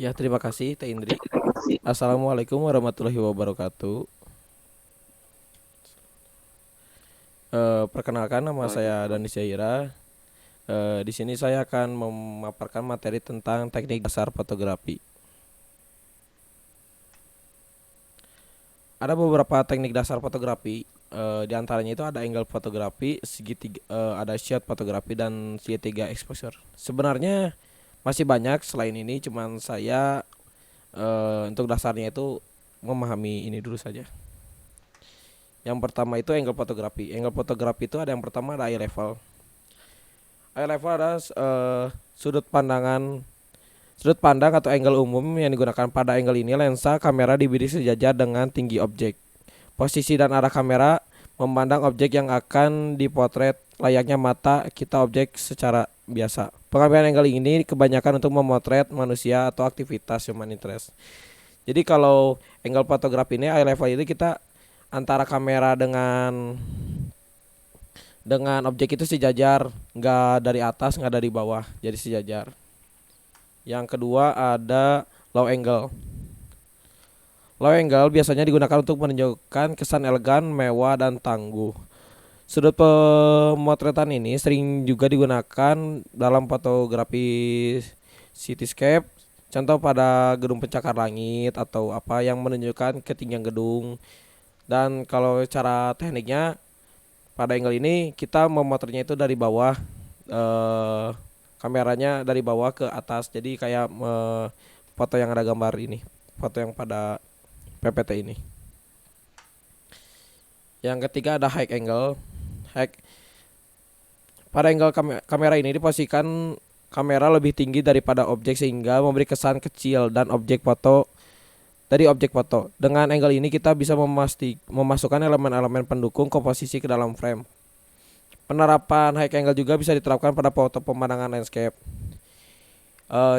Ya, terima kasih Teh Indri. Assalamualaikum warahmatullahi wabarakatuh. Perkenalkan nama saya Waalaikumsalam. Dani Syaira. Di sini saya akan memaparkan materi tentang teknik dasar fotografi. Ada beberapa teknik dasar fotografi. Di antaranya itu ada angle fotografi, segitiga, ada shot fotografi dan segitiga exposure. Sebenarnya masih banyak selain ini, cuman saya untuk dasarnya itu memahami ini dulu saja. Yang pertama itu angle fotografi. Angle fotografi itu ada yang pertama ada eye level. Eye level adalah sudut pandangan sudut pandang atau angle umum yang digunakan. Pada angle ini lensa kamera dibidik sejajar dengan tinggi objek. Posisi dan arah kamera memandang objek yang akan dipotret layaknya mata kita objek secara biasa. Pengambilan angle ini kebanyakan untuk memotret manusia atau aktivitas human interest. Jadi kalau angle fotografi ini eye level itu kita antara kamera dengan objek itu sejajar, nggak dari atas nggak dari bawah, jadi sejajar. Yang kedua ada low angle. Low angle biasanya digunakan untuk menunjukkan kesan elegan, mewah, dan tangguh. Sudut pemotretan ini sering juga digunakan dalam fotografi cityscape, contoh pada gedung pencakar langit atau apa yang menunjukkan ketinggian gedung. Dan kalau cara tekniknya pada angle ini kita memotretnya itu dari bawah, eh, kameranya dari bawah ke atas, jadi kayak foto yang ada gambar ini, foto yang pada PPT ini. Yang ketiga ada high angle. High Pada angle kamera ini diposisikan kamera lebih tinggi daripada objek sehingga memberi kesan kecil dan objek foto. Dengan angle ini kita bisa memasukkan elemen-elemen pendukung komposisi ke dalam frame. Penerapan high angle juga bisa diterapkan pada foto pemandangan landscape.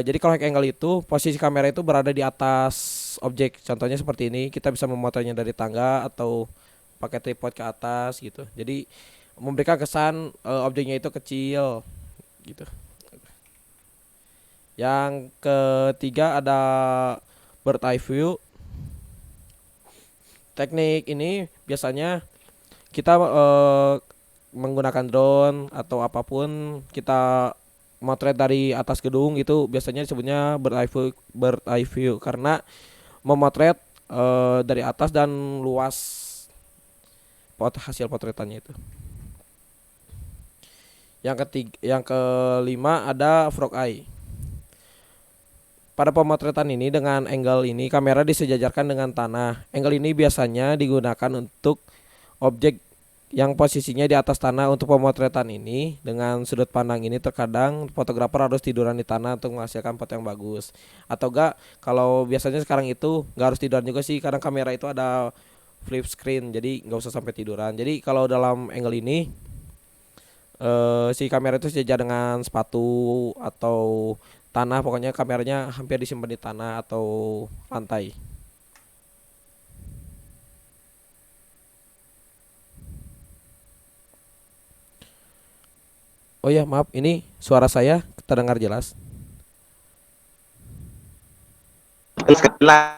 Jadi kalau high angle itu posisi kamera itu berada di atas objek. Contohnya seperti ini, kita bisa memotretnya dari tangga atau pakai tripod ke atas gitu. Jadi memberikan kesan objeknya itu kecil gitu. Yang ketiga ada bird eye view. Teknik ini biasanya kita menggunakan drone atau apapun, kita motret dari atas gedung, itu biasanya disebutnya bird eye view karena memotret dari atas dan luas hasil potretannya itu. Yang kelima ada frog eye. Pada pemotretan ini dengan angle ini kamera disejajarkan dengan tanah. Angle ini biasanya digunakan untuk objek yang posisinya di atas tanah. Untuk pemotretan ini dengan sudut pandang ini terkadang fotografer harus tiduran di tanah untuk menghasilkan foto yang bagus. Atau enggak, kalau biasanya sekarang itu enggak harus tiduran juga sih, kadang kamera itu ada flip screen, jadi nggak usah sampai tiduran. Jadi kalau dalam angle ini si kamera itu sejajar dengan sepatu atau tanah, pokoknya kameranya hampir disimpan di tanah atau lantai. Oh ya, maaf, ini suara saya terdengar jelas. Kelas,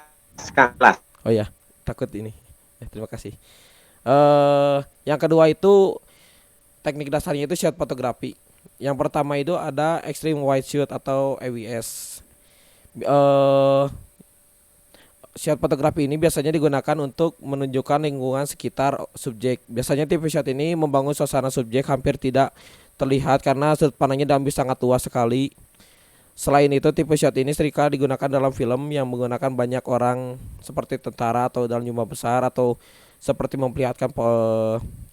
kelas. Oh ya, takut ini. Terima kasih. Yang kedua itu teknik dasarnya itu shot fotografi. Yang pertama itu ada extreme wide shot atau EWS. Eh Shot fotografi ini biasanya digunakan untuk menunjukkan lingkungan sekitar subjek. Biasanya tipe shot ini membangun suasana subjek hampir tidak terlihat karena sudut pandangnya diambil sangat luas sekali. Selain itu, tipe shot ini seringkali digunakan dalam film yang menggunakan banyak orang seperti tentara atau dalam jumlah besar, atau seperti memperlihatkan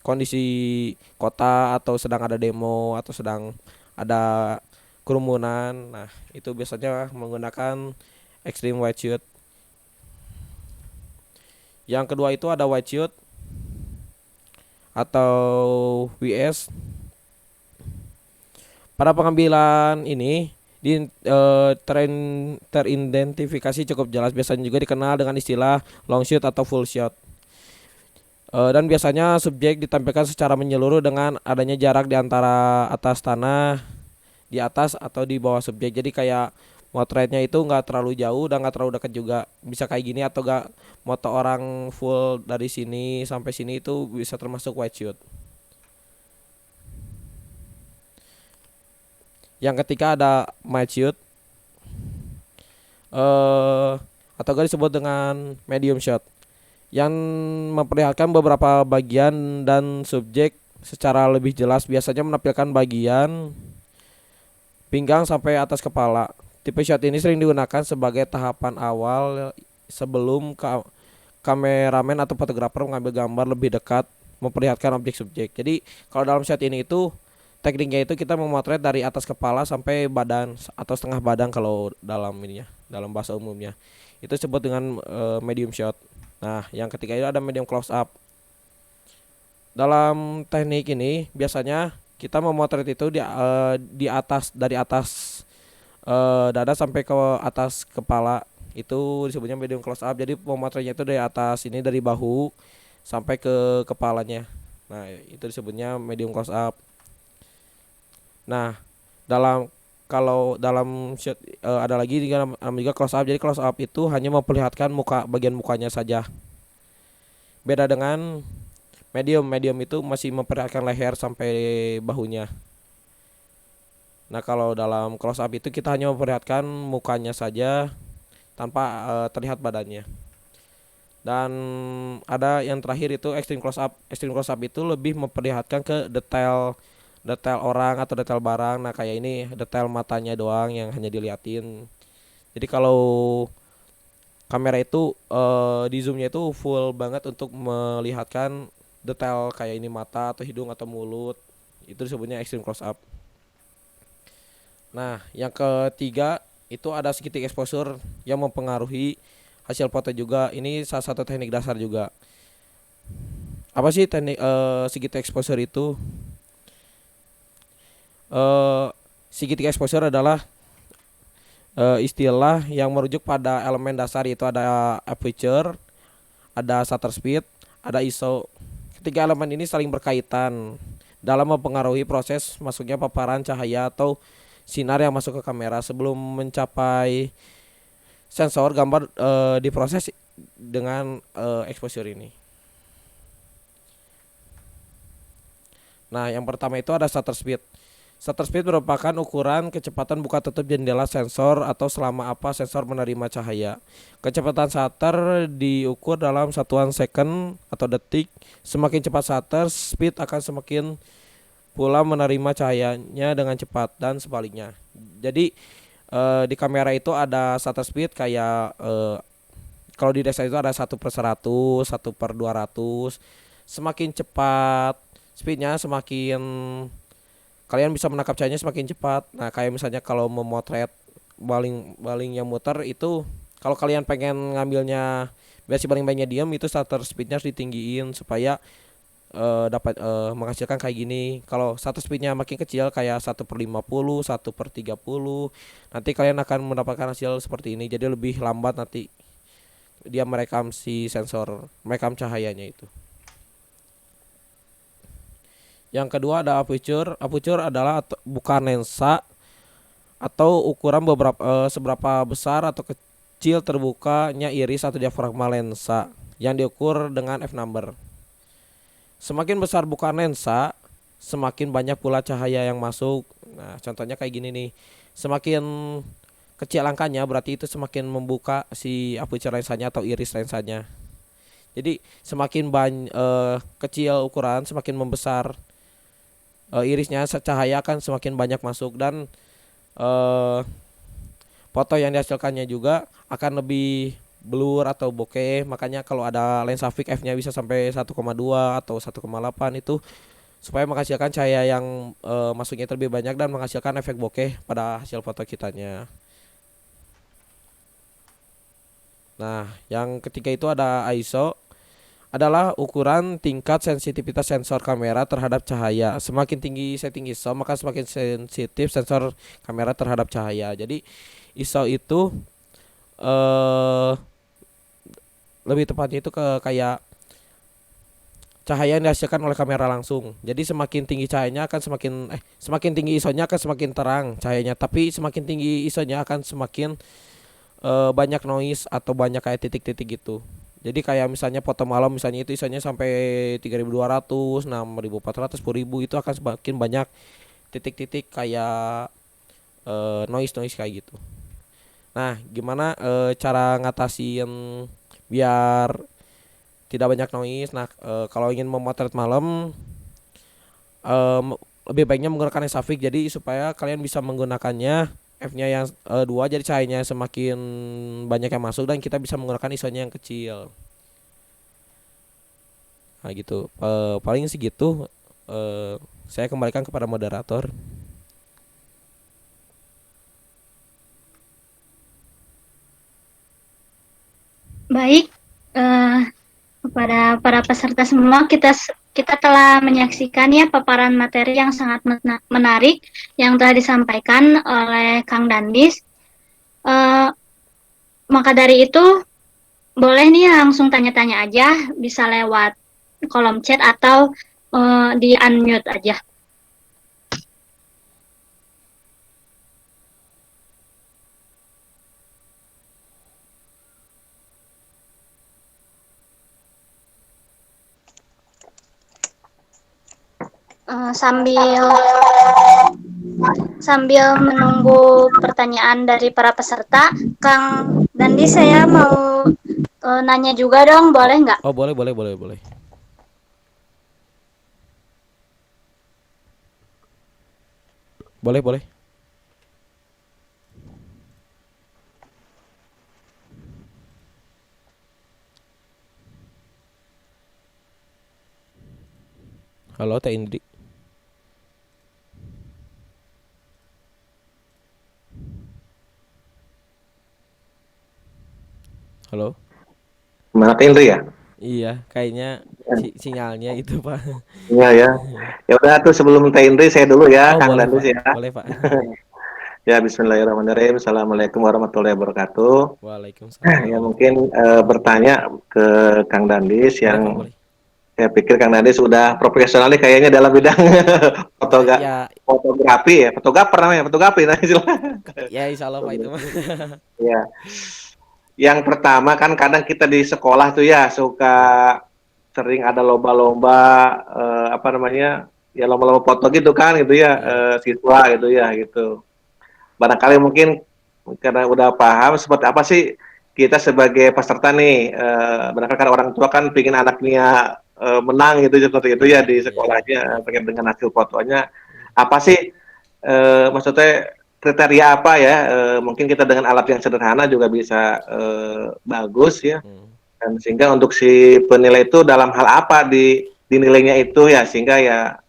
kondisi kota atau sedang ada demo atau sedang ada kerumunan. Nah, itu biasanya menggunakan extreme wide shot. Yang kedua itu ada wide shot atau WS. Pada pengambilan ini teridentifikasi cukup jelas, biasanya juga dikenal dengan istilah long shot atau full shot. Dan biasanya subjek ditampilkan secara menyeluruh dengan adanya jarak di antara atas tanah, di atas atau di bawah subjek. Jadi kayak motretnya itu nggak terlalu jauh dan nggak terlalu dekat juga, bisa kayak gini, atau gak moto orang full dari sini sampai sini itu bisa termasuk wide shoot. Yang ketiga ada mild shoot, eh atau gak disebut dengan medium shot, yang memperlihatkan beberapa bagian dan subjek secara lebih jelas, biasanya menampilkan bagian pinggang sampai atas kepala. Tipe shot ini sering digunakan sebagai tahapan awal sebelum kameramen atau fotografer mengambil gambar lebih dekat memperlihatkan objek subjek. Jadi kalau dalam shot ini itu tekniknya itu kita memotret dari atas kepala sampai badan atau setengah badan kalau dalam ininya, dalam bahasa umumnya. Itu disebut dengan medium shot. Nah, yang ketiga itu ada medium close up. Dalam teknik ini biasanya kita memotret itu di atas, dari atas dada sampai ke atas kepala, itu disebutnya medium close up. Jadi pemotretnya itu dari atas ini, dari bahu sampai ke kepalanya. Nah, itu disebutnya medium close up. Nah, kalau dalam shot ada lagi juga close up. Jadi close up itu hanya memperlihatkan bagian mukanya saja. Beda dengan medium itu masih memperlihatkan leher sampai bahunya. Nah, kalau dalam close up itu kita hanya memperlihatkan mukanya saja tanpa terlihat badannya. Dan ada yang terakhir itu extreme close up. Extreme close up itu lebih memperlihatkan ke detail orang atau detail barang. Nah, kayak ini detail matanya doang yang hanya diliatin. Jadi kalau kamera itu di zoomnya itu full banget untuk melihatkan detail kayak ini mata atau hidung atau mulut. Itu disebutnya extreme close up. Nah, yang ketiga itu ada segitiga exposure yang mempengaruhi hasil foto juga. Ini salah satu teknik dasar juga. Apa sih teknik segitiga exposure itu? Segitiga exposure adalah istilah yang merujuk pada elemen dasar, yaitu ada aperture, ada shutter speed, ada ISO. Ketiga elemen ini saling berkaitan dalam mempengaruhi proses masuknya paparan cahaya atau sinar yang masuk ke kamera. Sebelum mencapai sensor, gambar diproses dengan exposure ini. Nah, yang pertama itu ada shutter speed. Shutter speed merupakan ukuran kecepatan buka tutup jendela sensor atau selama apa sensor menerima cahaya. Kecepatan shutter diukur dalam satuan second atau detik. Semakin cepat shutter speed akan semakin pula menerima cahayanya dengan cepat, dan sebaliknya. Jadi di kamera itu ada shutter speed kayak kalau di DSLR itu ada 1/100, 1/200. Semakin cepat speednya, semakin kalian bisa menangkap cahayanya semakin cepat. Nah, kayak misalnya kalau memotret baling yang muter itu, kalau kalian pengen ngambilnya biar si baling-balingnya diam, itu shutter speednya harus ditinggiin supaya dapat menghasilkan kayak gini. Kalau shutter speednya makin kecil kayak 1/50, 1/30, nanti kalian akan mendapatkan hasil seperti ini. Jadi lebih lambat nanti dia merekam, si sensor merekam cahayanya itu. Yang kedua ada aperture. Aperture adalah bukan lensa atau ukuran seberapa besar atau kecil terbukanya iris atau diafragma lensa yang diukur dengan f number. Semakin besar bukaan lensa, semakin banyak pula cahaya yang masuk. Nah, contohnya kayak gini nih. Semakin kecil angkanya berarti itu semakin membuka si aperture lensanya atau iris lensanya. Jadi semakin kecil ukuran, semakin membesar irisnya, cahaya akan semakin banyak masuk, dan foto yang dihasilkannya juga akan lebih blur atau bokeh. Makanya kalau ada lensa fix f-nya bisa sampai 1,2 atau 1,8 itu supaya menghasilkan cahaya yang masuknya terlebih banyak dan menghasilkan efek bokeh pada hasil foto kitanya. Nah, yang ketiga itu ada ISO, adalah ukuran tingkat sensitivitas sensor kamera terhadap cahaya. Semakin tinggi setting ISO, maka semakin sensitif sensor kamera terhadap cahaya. Jadi ISO itu lebih tepatnya itu kayak cahaya yang dihasilkan oleh kamera langsung. Jadi semakin tinggi cahayanya akan semakin tinggi ISO-nya akan semakin terang cahayanya, tapi semakin tinggi ISO-nya akan semakin banyak noise atau banyak kayak titik-titik gitu. Jadi kayak misalnya foto malam misalnya itu ISO-nya sampai 3200, 6400, 10000 itu akan semakin banyak titik-titik kayak noise kayak gitu. Nah, gimana cara ngatasin biar tidak banyak noise? Nah, kalau ingin memotret malam em, lebih baiknya menggunakan Xafig jadi supaya kalian bisa menggunakannya f-nya yang 2 jadi cahayanya semakin banyak yang masuk dan kita bisa menggunakan ISO-nya yang kecil. Nah, gitu. Paling segitu. Eh, saya kembalikan kepada moderator. Baik, eh, kepada para peserta semua, kita telah menyaksikan ya paparan materi yang sangat menarik yang telah disampaikan oleh Kang Dandis. Eh, maka dari itu, boleh nih langsung tanya-tanya aja, bisa lewat kolom chat atau di unmute aja. Sambil menunggu pertanyaan dari para peserta, Kang Dandi, saya mau nanya juga dong, boleh nggak? Oh, boleh. Boleh. Halo, Teh Indri. Halo. Mana Indri ya? Iya, kayaknya sinyalnya itu, Pak. Iya ya. Ya udah tuh sebelum Teh Indri saya dulu ya, Oh, Kang boleh, Dandis Pak. ya. Boleh, Pak. Ya Bismillahirrahmanirrahim. Assalamualaikum warahmatullahi wabarakatuh. Ya Waalaikumsalam. mungkin bertanya ke Kang Dandis Boleh, Pak, yang boleh. saya pikir Kang Dandis sudah profesional nih kayaknya dalam bidang Ya, fotografi ya, fotografer namanya, fotografi nah istilah. ya insya Allah, Pak, itu mah. Ya. Yang pertama kan kadang kita di sekolah tuh ya suka Iya, Pak. sering ada lomba-lomba apa namanya? Ya lomba-lomba foto gitu kan gitu ya, Iya. siswa gitu ya gitu. Barangkali mungkin karena udah paham seperti apa sih kita sebagai peserta nih, barangkali kan orang tua kan pingin anaknya menang gitu seperti itu ya di Iya, iya. sekolahnya Iya. pengen dengan hasil fotonya apa sih maksudnya kriteria apa ya mungkin kita dengan alat yang sederhana juga bisa bagus ya Hmm. dan sehingga untuk si penilai itu dalam hal apa dinilainya itu ya sehingga ya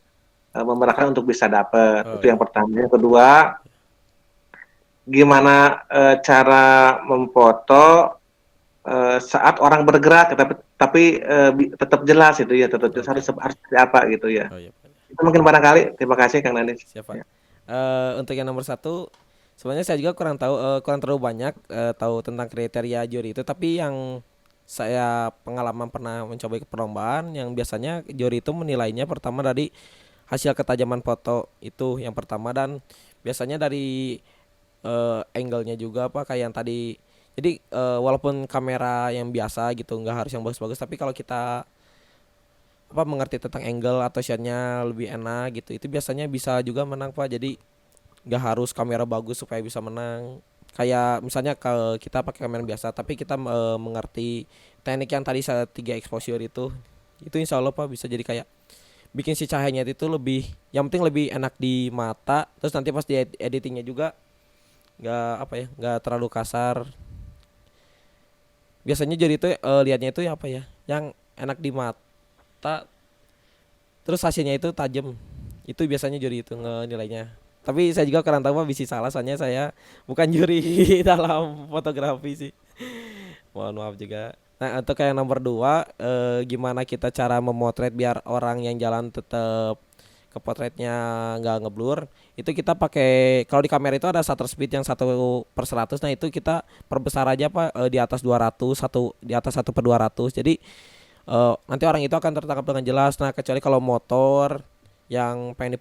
memerahkan untuk bisa dapat Oh, itu yang iya. pertama yang kedua gimana cara memfoto saat orang bergerak tapi tetap jelas itu ya tetap jelas Oke, harus oke. harus seperti apa gitu ya Oh, iya, Pak. itu mungkin barangkali terima kasih Kang Nanis Siapa? ya. Untuk yang nomor satu, sebenarnya saya juga kurang tahu, kurang terlalu banyak tahu tentang kriteria juri itu. Tapi yang saya pengalaman pernah mencoba ke perlombaan, yang biasanya juri itu menilainya pertama dari hasil ketajaman foto itu yang pertama dan biasanya dari angle-nya juga apa kayak yang tadi. Jadi walaupun kamera yang biasa gitu nggak harus yang bagus-bagus, tapi kalau kita apa mengerti tentang angle atau shotnya lebih enak gitu, itu biasanya bisa juga menang, Pak. Jadi nggak harus kamera bagus supaya bisa menang. Kayak misalnya kalau kita pakai kamera biasa tapi kita mengerti teknik yang tadi saya 3 exposure itu insya Allah, Pak, bisa jadi kayak bikin si cahayanya itu lebih, yang penting lebih enak di mata, terus nanti pas di editingnya juga nggak apa ya, nggak terlalu kasar. Biasanya jadi itu lihatnya itu ya apa ya, yang enak di mata terus hasilnya itu tajam, itu biasanya juri itu nilainya. Tapi saya juga kurang tahu, Pak, bisa salah soalnya saya bukan juri dalam fotografi sih, mohon maaf juga. Nah, untuk yang nomor dua, gimana kita cara memotret biar orang yang jalan tetap ke potretnya nggak ngeblur. Itu kita pakai, kalau di kamera itu ada shutter speed yang 1/100. Nah, itu kita perbesar aja, Pak, di atas 200, di atas 1/200. Jadi nanti orang itu akan tertangkap dengan jelas. Nah, kecuali kalau motor yang pengen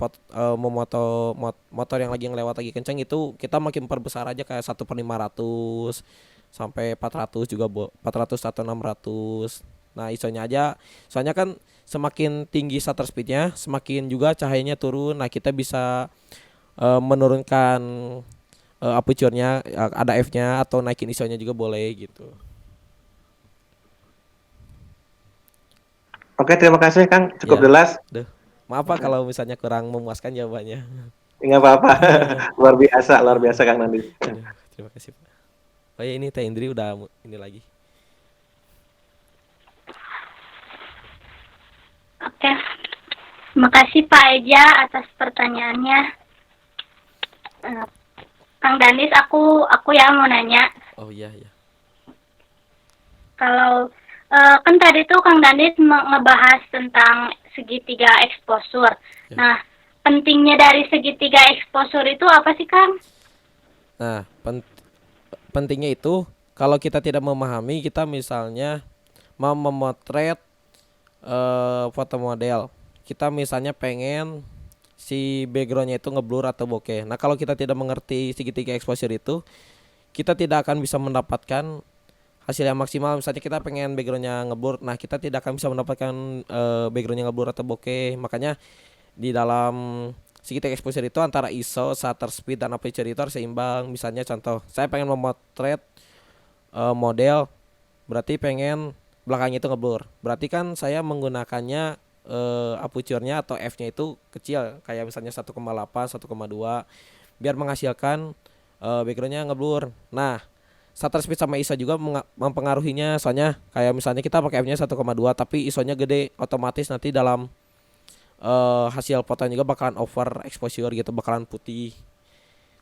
motor yang lagi ngelewat lagi kenceng, itu kita makin perbesar aja kayak 1/500 sampai 400 juga 400 atau 600. Nah, ISO-nya aja, soalnya kan semakin tinggi shutter speednya semakin juga cahayanya turun. Nah, kita bisa menurunkan aperture-nya, ada f-nya, atau naikin ISO-nya juga boleh gitu. Oke, terima kasih Kang, cukup Ya, jelas. deh. Maaf Pak kalau misalnya kurang memuaskan jawabannya. Nggak apa-apa. Luar biasa Kang Nandi. Aduh, terima kasih Pak. Oh ya, ini Teh Indri udah ini lagi. Oke, terima kasih Pak Eja atas pertanyaannya. Kang Danis, aku ya mau nanya. Oh iya ya. Kalau kan tadi tuh Kang Danis ngebahas tentang segitiga exposure. Ya. Nah, pentingnya dari segitiga exposure itu apa sih Kang? Nah, pentingnya itu kalau kita tidak memahami, kita misalnya mau memotret foto model, kita misalnya pengen si backgroundnya itu ngeblur atau bokeh. Nah, kalau kita tidak mengerti segitiga exposure itu, kita tidak akan bisa mendapatkan hasil yang maksimal. Misalnya kita pengen backgroundnya ngeblur, nah kita tidak akan bisa mendapatkan backgroundnya ngeblur atau bokeh. Makanya di dalam segitiga exposure itu antara ISO, shutter speed, dan aperture itu harus seimbang. Misalnya contoh, saya pengen memotret model, berarti pengen belakangnya itu ngeblur. Berarti kan saya menggunakannya aperture-nya atau f-nya itu kecil, kayak misalnya 1,8, 1,2, biar menghasilkan backgroundnya ngeblur. Nah, shutter speed sama ISO juga mempengaruhinya, soalnya kayak misalnya kita pakai f-nya 1,2 tapi ISO-nya gede, otomatis nanti dalam hasil fotonya juga bakalan over exposure gitu, bakalan putih.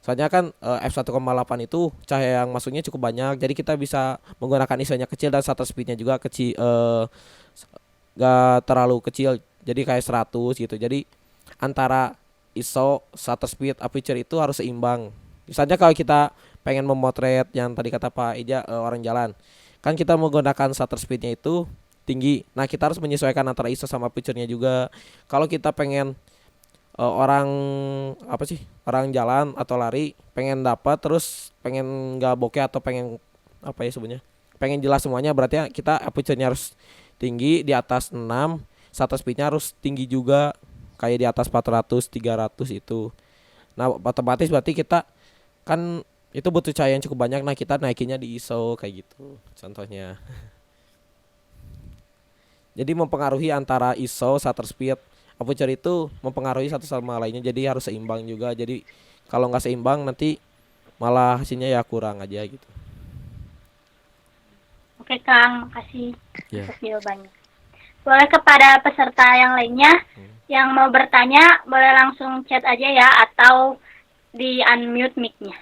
Soalnya kan f1,8 itu cahaya yang masuknya cukup banyak, jadi kita bisa menggunakan ISO-nya kecil dan shutter speed-nya juga kecil, gak terlalu kecil, jadi kayak 100 gitu. Jadi antara ISO, shutter speed, aperture itu harus seimbang. Misalnya kalau kita pengen memotret yang tadi kata Pak Ija, orang jalan, kan kita menggunakan shutter speednya itu tinggi. Nah, kita harus menyesuaikan antara ISO sama aperture-nya juga. Kalau kita pengen orang orang jalan atau lari, pengen dapat terus pengen nggak bokeh atau pengen apa ya sebenarnya, pengen jelas semuanya, berarti kita aperture-nya harus tinggi di atas 6, shutter speed-nya harus tinggi juga kayak di atas 400 300 itu. Nah, otomatis berarti kita kan itu butuh cahaya yang cukup banyak. Nah, kita naikinnya di ISO kayak gitu contohnya. Jadi mempengaruhi antara ISO, shutter speed, aperture itu mempengaruhi satu sama lainnya, jadi harus seimbang juga. Jadi kalau nggak seimbang nanti malah hasilnya ya kurang aja gitu. Oke Kang, makasih Ya. atas jawabannya. Boleh kepada peserta yang lainnya yang mau bertanya, boleh langsung chat aja ya, atau di unmute mic-nya.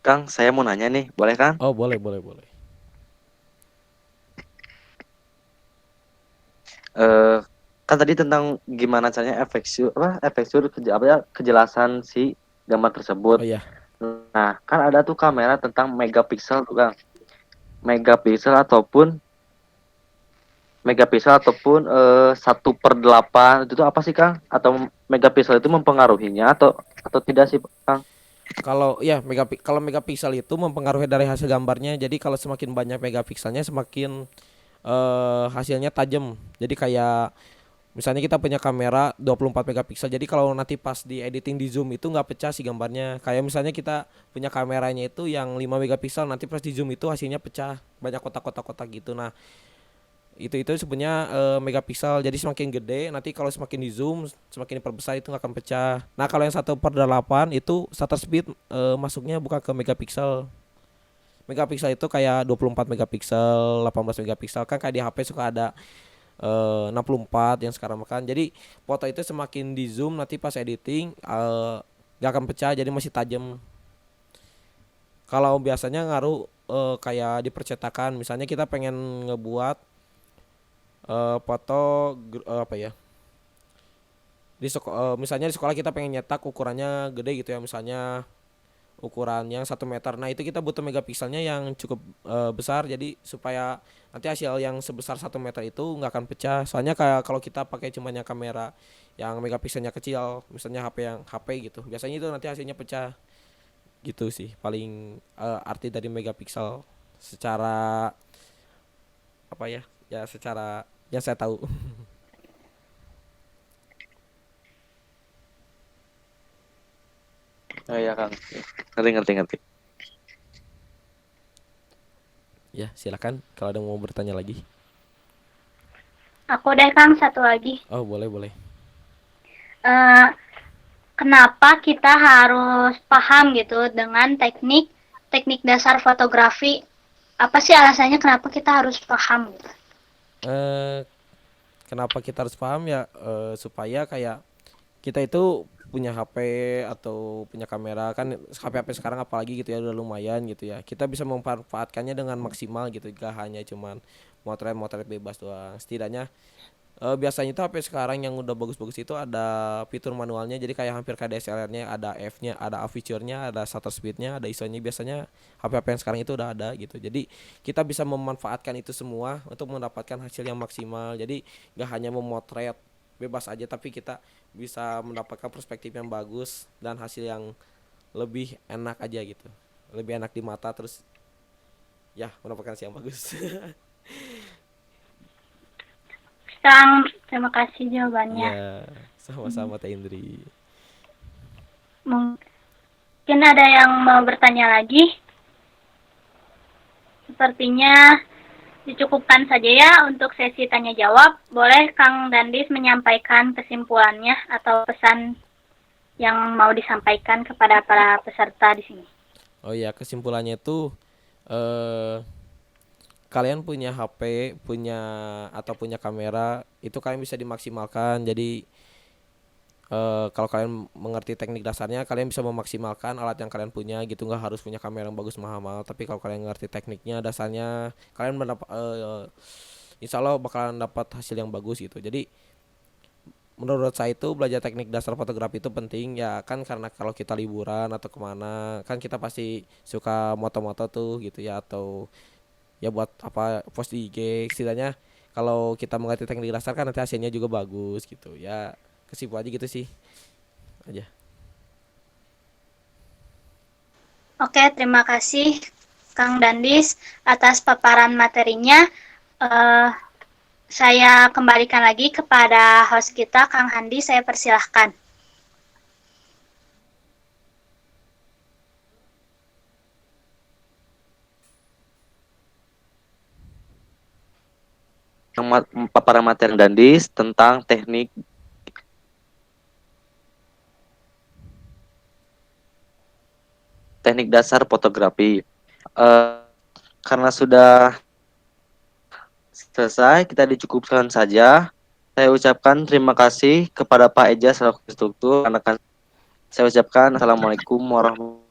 Kang, saya mau nanya nih, boleh Kang? Oh, boleh. Kan tadi tentang gimana caranya kejelasan si gambar tersebut. Oh iya. Nah, kan ada tuh kamera tentang megapiksel tuh Kang. Megapiksel ataupun 1/8 itu tuh apa sih Kang? Atau megapiksel itu mempengaruhinya atau tidak sih Kang? Kalau megapiksel itu mempengaruhi dari hasil gambarnya. Jadi kalau semakin banyak megapikselnya semakin hasilnya tajam. Jadi kayak misalnya kita punya kamera 24 megapiksel. Jadi kalau nanti pas di editing di zoom itu nggak pecah sih gambarnya. Kayak misalnya kita punya kameranya itu yang 5 megapiksel, nanti pas di zoom itu hasilnya pecah, banyak kotak-kotak gitu. Nah, itu sebenarnya megapiksel. Jadi semakin gede nanti kalau semakin di zoom, semakin diperbesar itu nggak akan pecah. Nah, kalau yang 1/8 itu shutter speed masuknya bukan ke megapiksel. Megapiksel itu kayak 24 megapiksel, 18 megapiksel, kan kayak di HP suka ada 64 yang sekarang makan. Jadi foto itu semakin di zoom nanti pas editing gak akan pecah, jadi masih tajam. Kalau biasanya ngaruh kayak di percetakan, misalnya kita pengen ngebuat foto misalnya di sekolah kita pengen nyetak ukurannya gede gitu ya, misalnya ukuran yang 1 meter. Nah itu kita butuh megapikselnya yang cukup besar, jadi supaya nanti hasil yang sebesar 1 meter itu nggak akan pecah. Soalnya kayak kalau kita pakai cuman yang kamera yang megapikselnya kecil, misalnya HP gitu, biasanya itu nanti hasilnya pecah. Gitu sih paling arti dari megapiksel secara apa ya, ya secara yang saya tahu. Oh iya Kang, ngerti ngerti ngerti. Ya silakan kalau ada mau bertanya lagi. Aku deh Kang satu lagi. Oh boleh boleh. Eh, Kenapa kita harus paham gitu dengan teknik dasar fotografi? Apa sih alasannya kenapa kita harus paham gitu? eh Kenapa kita harus paham ya, supaya kayak kita itu punya HP atau punya kamera kan, HP sekarang apalagi gitu ya udah lumayan gitu ya, kita bisa memanfaatkannya dengan maksimal gitu, gak hanya cuman motret bebas doang. Setidaknya biasanya itu HP sekarang yang udah bagus-bagus itu ada fitur manualnya, jadi kayak hampir kayak DSLR-nya, ada F-nya, ada aperture-nya, ada shutter speed-nya, ada ISO-nya. Biasanya HP-HP yang sekarang itu udah ada gitu. Jadi kita bisa memanfaatkan itu semua untuk mendapatkan hasil yang maksimal. Jadi gak hanya memotret bebas aja, tapi kita bisa mendapatkan perspektif yang bagus dan hasil yang lebih enak aja gitu. Lebih enak di mata, terus ya mendapatkan hasil yang bagus. Kang, terima kasih jawabannya. Ya, sama-sama Teh Indri. Mungkin ada yang mau bertanya lagi? Sepertinya dicukupkan saja ya untuk sesi tanya jawab. Boleh Kang Dandis menyampaikan kesimpulannya atau pesan yang mau disampaikan kepada para peserta di sini. Oh ya, kesimpulannya itu eh kalian punya HP, punya kamera, itu kalian bisa dimaksimalkan. Jadi kalau kalian mengerti teknik dasarnya, kalian bisa memaksimalkan alat yang kalian punya gitu. Nggak harus punya kamera yang bagus mahal-mahal, tapi kalau kalian ngerti tekniknya, dasarnya, kalian insya Allah bakalan dapat hasil yang bagus gitu. Jadi menurut saya itu belajar teknik dasar fotografi itu penting ya kan, karena kalau kita liburan atau kemana kan kita pasti suka moto-moto tuh gitu ya, atau ya buat apa, post di IG. Setidaknya kalau kita mengerti teknik dasar kan nanti hasilnya juga bagus gitu ya. Kesimpulan aja gitu sih aja. Oke, terima kasih Kang Dandis atas paparan materinya. Saya kembalikan lagi kepada host kita, Kang Handi. Saya persilahkan. Paparan materi Dandis tentang teknik dasar fotografi. Karena sudah selesai, kita dicukupkan saja. Saya ucapkan terima kasih kepada Pak Eja selaku instruktur. Saya ucapkan assalamualaikum warahmatullahi wabarakatuh.